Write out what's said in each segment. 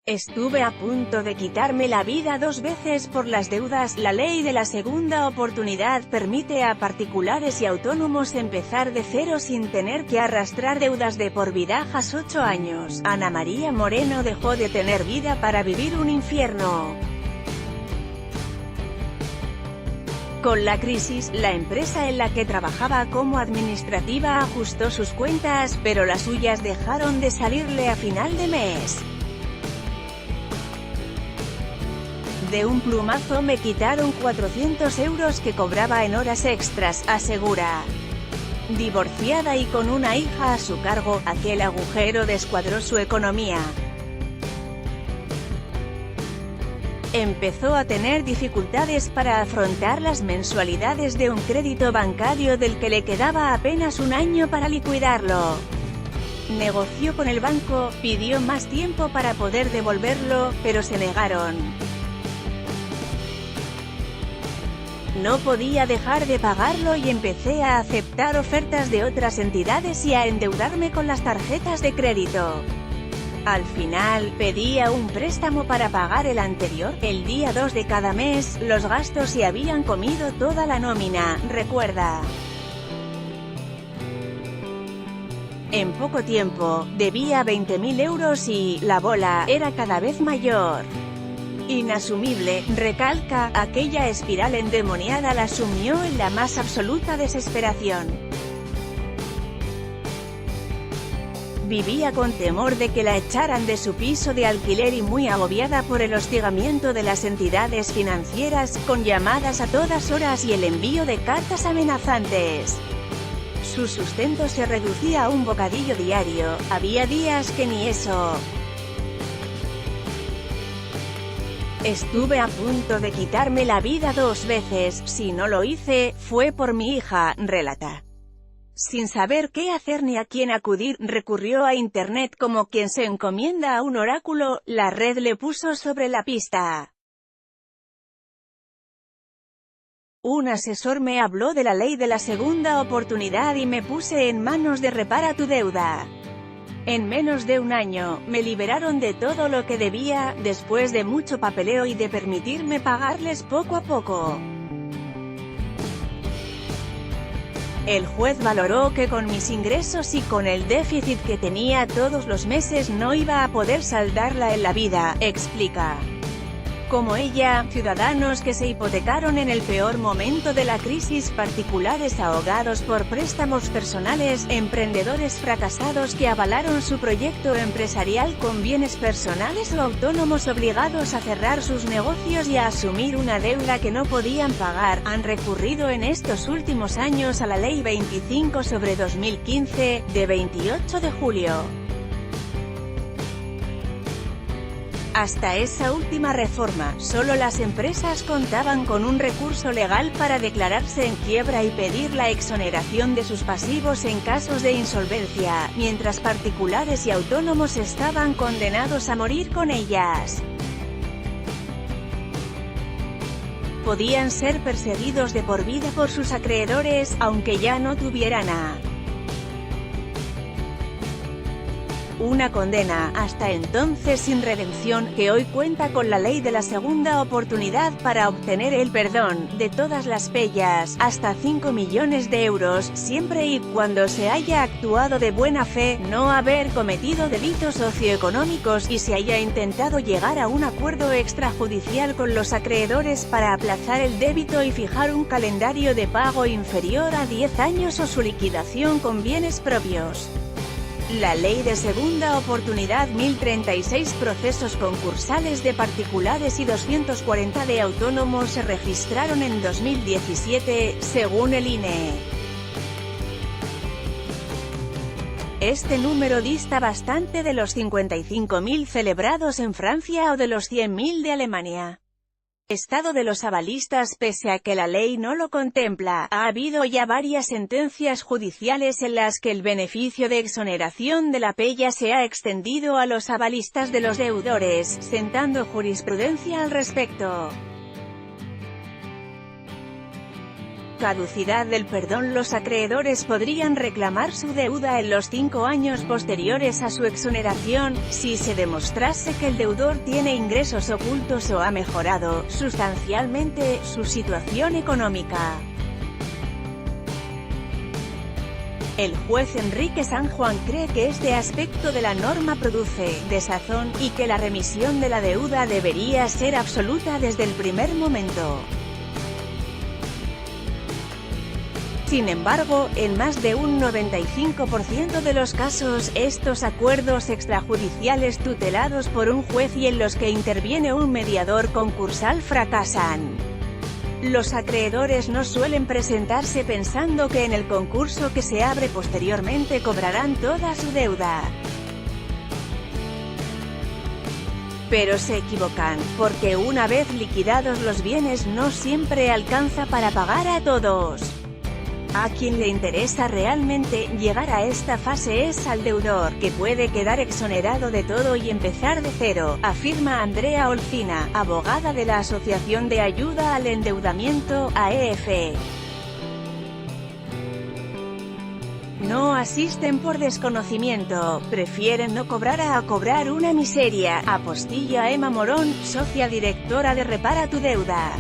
Estuve a punto de quitarme la vida 2 veces por las deudas. La ley de la segunda oportunidad permite a particulares y autónomos empezar de cero sin tener que arrastrar deudas de por vida. 8 años. Ana María Moreno dejó de tener vida para vivir un infierno. Con la crisis, la empresa en la que trabajaba como administrativa ajustó sus cuentas, pero las suyas dejaron de salirle a final de mes. De un plumazo me quitaron 400 euros que cobraba en horas extras, asegura. Divorciada y con una hija a su cargo, aquel agujero descuadró su economía. Empezó a tener dificultades para afrontar las mensualidades de un crédito bancario del que le quedaba apenas un año para liquidarlo. Negoció con el banco, pidió más tiempo para poder devolverlo, pero se negaron. No podía dejar de pagarlo y empecé a aceptar ofertas de otras entidades y a endeudarme con las tarjetas de crédito. Al final, pedía un préstamo para pagar el anterior. El día 2 de cada mes, los gastos se habían comido toda la nómina, recuerda. En poco tiempo, debía 20.000 euros y la bola era cada vez mayor. Inasumible, recalca, aquella espiral endemoniada la sumió en la más absoluta desesperación. Vivía con temor de que la echaran de su piso de alquiler y muy agobiada por el hostigamiento de las entidades financieras, con llamadas a todas horas y el envío de cartas amenazantes. Su sustento se reducía a un bocadillo diario, había días que ni eso. Estuve a punto de quitarme la vida 2 veces, si no lo hice, fue por mi hija, relata. Sin saber qué hacer ni a quién acudir, recurrió a Internet como quien se encomienda a un oráculo. La red le puso sobre la pista. Un asesor me habló de la ley de la segunda oportunidad y me puse en manos de Repara tu deuda. En menos de un año, me liberaron de todo lo que debía, después de mucho papeleo y de permitirme pagarles poco a poco. El juez valoró que con mis ingresos y con el déficit que tenía todos los meses no iba a poder saldarla en la vida, explica. Como ella, ciudadanos que se hipotecaron en el peor momento de la crisis, particulares ahogados por préstamos personales, emprendedores fracasados que avalaron su proyecto empresarial con bienes personales o autónomos obligados a cerrar sus negocios y a asumir una deuda que no podían pagar, han recurrido en estos últimos años a la Ley 25/2015, de 28 de julio. Hasta esa última reforma, solo las empresas contaban con un recurso legal para declararse en quiebra y pedir la exoneración de sus pasivos en casos de insolvencia, mientras particulares y autónomos estaban condenados a morir con ellas. Podían ser perseguidos de por vida por sus acreedores, aunque ya no tuvieran una condena, hasta entonces sin redención, que hoy cuenta con la ley de la segunda oportunidad para obtener el perdón de todas las pellas, hasta 5 millones de euros, siempre y cuando se haya actuado de buena fe, no haber cometido delitos socioeconómicos y se haya intentado llegar a un acuerdo extrajudicial con los acreedores para aplazar el débito y fijar un calendario de pago inferior a 10 años o su liquidación con bienes propios. La ley de segunda oportunidad, 1036 procesos concursales de particulares y 240 de autónomos se registraron en 2017, según el INE. Este número dista bastante de los 55.000 celebrados en Francia o de los 100.000 de Alemania. Estado de los avalistas. Pese a que la ley no lo contempla, ha habido ya varias sentencias judiciales en las que el beneficio de exoneración de la pella se ha extendido a los avalistas de los deudores, sentando jurisprudencia al respecto. caducidad del perdón. Los acreedores podrían reclamar su deuda en los 5 años posteriores a su exoneración, si se demostrase que el deudor tiene ingresos ocultos o ha mejorado sustancialmente su situación económica. El juez Enrique San Juan cree que este aspecto de la norma produce desazón, y que la remisión de la deuda debería ser absoluta desde el primer momento. Sin embargo, en más de un 95% de los casos, estos acuerdos extrajudiciales tutelados por un juez y en los que interviene un mediador concursal fracasan. Los acreedores no suelen presentarse pensando que en el concurso que se abre posteriormente cobrarán toda su deuda. Pero se equivocan, porque una vez liquidados los bienes no siempre alcanza para pagar a todos. A quien le interesa realmente llegar a esta fase es al deudor, que puede quedar exonerado de todo y empezar de cero, afirma Andrea Olcina, abogada de la Asociación de Ayuda al Endeudamiento, AEF. No asisten por desconocimiento, prefieren no cobrar a cobrar una miseria, apostilla Emma Morón, socia directora de Repara tu Deuda.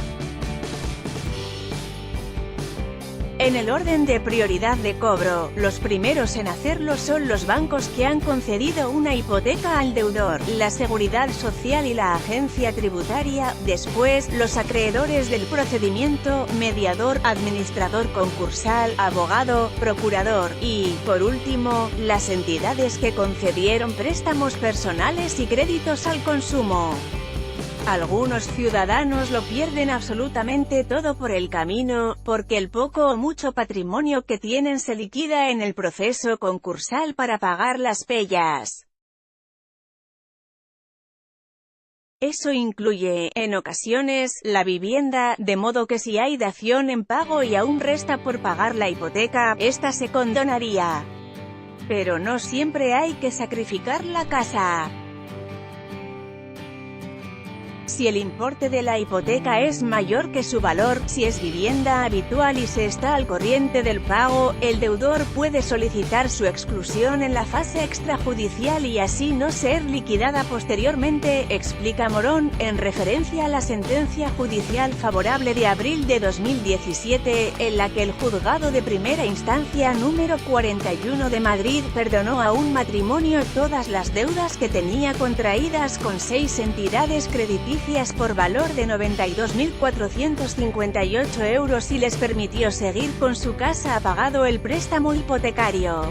En el orden de prioridad de cobro, los primeros en hacerlo son los bancos que han concedido una hipoteca al deudor, la Seguridad Social y la Agencia Tributaria, después, los acreedores del procedimiento, mediador, administrador concursal, abogado, procurador, y, por último, las entidades que concedieron préstamos personales y créditos al consumo. Algunos ciudadanos lo pierden absolutamente todo por el camino, porque el poco o mucho patrimonio que tienen se liquida en el proceso concursal para pagar las pellas. Eso incluye, en ocasiones, la vivienda, de modo que si hay dación en pago y aún resta por pagar la hipoteca, esta se condonaría. Pero no siempre hay que sacrificar la casa. Si el importe de la hipoteca es mayor que su valor, si es vivienda habitual y se está al corriente del pago, el deudor puede solicitar su exclusión en la fase extrajudicial y así no ser liquidada posteriormente, explica Morón, en referencia a la sentencia judicial favorable de abril de 2017, en la que el Juzgado de Primera Instancia número 41 de Madrid perdonó a un matrimonio todas las deudas que tenía contraídas con 6 entidades crediticias por valor de 92.458 euros y les permitió seguir con su casa pagado el préstamo hipotecario.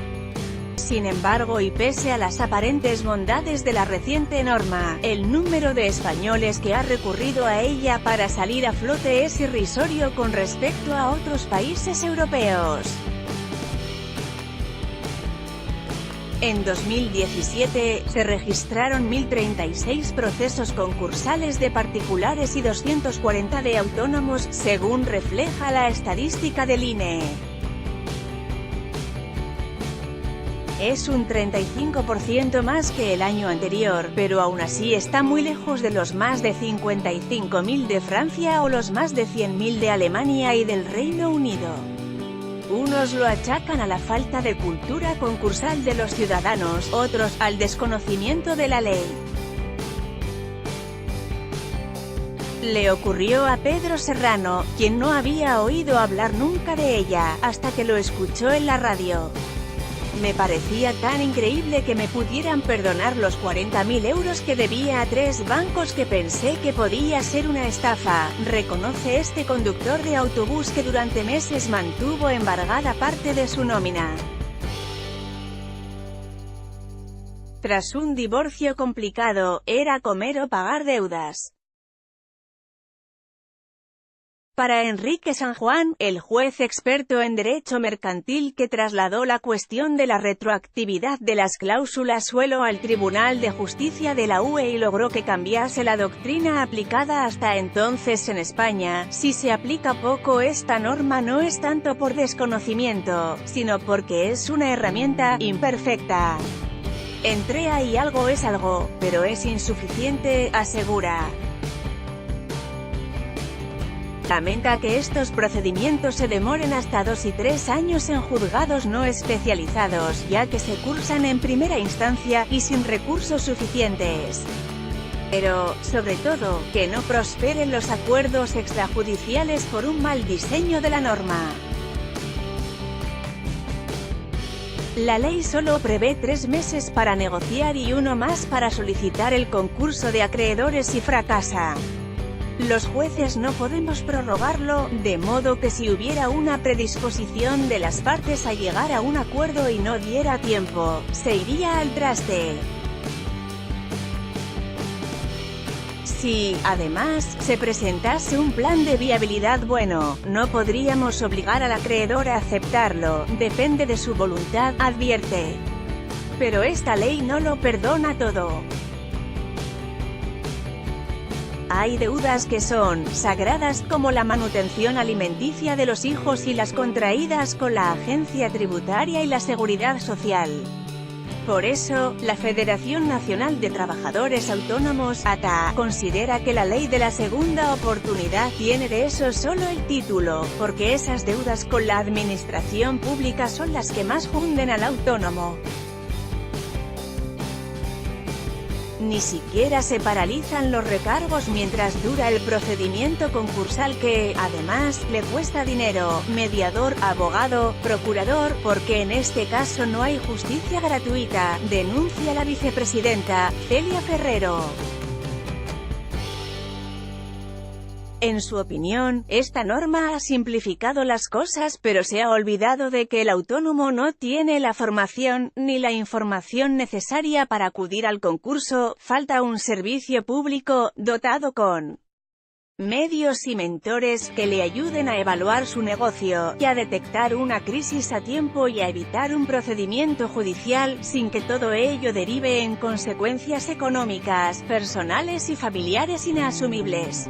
Sin embargo, y pese a las aparentes bondades de la reciente norma, el número de españoles que ha recurrido a ella para salir a flote es irrisorio con respecto a otros países europeos. En 2017, se registraron 1.036 procesos concursales de particulares y 240 de autónomos, según refleja la estadística del INE. Es un 35% más que el año anterior, pero aún así está muy lejos de los más de 55.000 de Francia o los más de 100.000 de Alemania y del Reino Unido. Unos lo achacan a la falta de cultura concursal de los ciudadanos, otros, al desconocimiento de la ley. Le ocurrió a Pedro Serrano, quien no había oído hablar nunca de ella, hasta que lo escuchó en la radio. Me parecía tan increíble que me pudieran perdonar los 40.000 euros que debía a 3 bancos que pensé que podía ser una estafa, reconoce este conductor de autobús que durante meses mantuvo embargada parte de su nómina. Tras un divorcio complicado, era comer o pagar deudas. Para Enrique San Juan, el juez experto en derecho mercantil que trasladó la cuestión de la retroactividad de las cláusulas suelo al Tribunal de Justicia de la UE y logró que cambiase la doctrina aplicada hasta entonces en España, si se aplica poco esta norma no es tanto por desconocimiento, sino porque es una herramienta imperfecta. Entrea y algo es algo, pero es insuficiente, asegura. Lamenta que estos procedimientos se demoren hasta 2 y 3 años en juzgados no especializados, ya que se cursan en primera instancia, y sin recursos suficientes. Pero, sobre todo, que no prosperen los acuerdos extrajudiciales por un mal diseño de la norma. La ley solo prevé 3 meses para negociar y 1 más para solicitar el concurso de acreedores si fracasa. Los jueces no podemos prorrogarlo, de modo que si hubiera una predisposición de las partes a llegar a un acuerdo y no diera tiempo, se iría al traste. Si, además, se presentase un plan de viabilidad bueno, no podríamos obligar al acreedor a aceptarlo, depende de su voluntad, advierte. Pero esta ley no lo perdona todo. Hay deudas que son sagradas, como la manutención alimenticia de los hijos y las contraídas con la Agencia Tributaria y la Seguridad Social. Por eso, la Federación Nacional de Trabajadores Autónomos, ATA, considera que la ley de la segunda oportunidad tiene de eso solo el título, porque esas deudas con la administración pública son las que más hunden al autónomo. Ni siquiera se paralizan los recargos mientras dura el procedimiento concursal que, además, le cuesta dinero, mediador, abogado, procurador, porque en este caso no hay justicia gratuita, denuncia la vicepresidenta, Celia Ferrero. En su opinión, esta norma ha simplificado las cosas pero se ha olvidado de que el autónomo no tiene la formación, ni la información necesaria para acudir al concurso, falta un servicio público, dotado con medios y mentores, que le ayuden a evaluar su negocio, y a detectar una crisis a tiempo y a evitar un procedimiento judicial, sin que todo ello derive en consecuencias económicas, personales y familiares inasumibles.